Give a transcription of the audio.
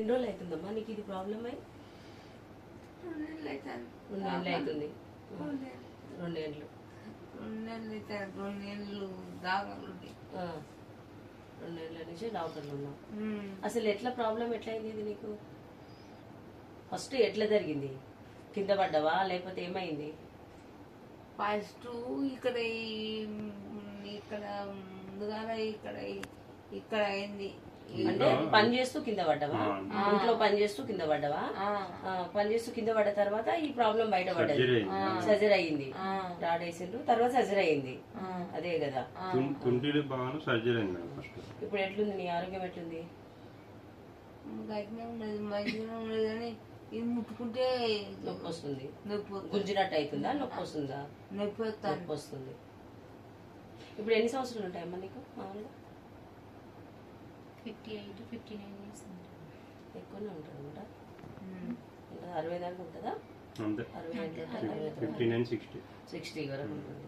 ఎన్ని రోజులు అవుతుందమ్మా నీకు ఇది ప్రాబ్లం అయ్యి? 2 నెలలు అవుతుంది. 2 నెలలు అవుతుంది. 2 నెలలు 2 నెలలు అవుతుంది. 2 నెలలు దాకా 2 నెలల నుంచి డాక్టర్లు ఉన్నావు. అసలు ఎట్లా ప్రాబ్లం ఎట్లా అయింది ఇది నీకు? ఫస్ట్ ఎట్లా జరిగింది? కింద పడ్డావా లేకపోతే ఏమైంది? ఫస్ట్ ఇక్కడ ఇక్కడ ముందుగానే ఇక్కడ అయింది. అంటే పని చేస్తూ కింద పడ్డావా? ఇంట్లో పని చేస్తూ కింద పడ్డావా? పని చేస్తూ కింద పడ్డ తర్వాత ఈ ప్రాబ్లం బయటపడ్డది. సర్జరీ అయ్యింది, రాడేసిండ్రు, తర్వాత సర్జరీ అయ్యింది. అదే కదా. ఇప్పుడు ఎట్లుంది నీ ఆరోగ్యం? ఎట్లుంది? గట్టినే ఉండదు, మంచిగా ఉండదు. కానీ ఇది ముట్టుకుంటే నొప్పి వస్తుంది. గుంజినట్టు అవుతుందా? నొప్పి వస్తుందా? నొప్పి వస్తుంది. ఇప్పుడు ఎన్ని సంవత్సరాలు ఉంటాయమ్మా నీకు మామూలుగా? 58, 59 years ఉంటాయి. ఎక్కువనే ఉంటుంది అనమాట. 60 దాకా ఉంటుందా? 59, 60 60 వరకు ఉంటుంది.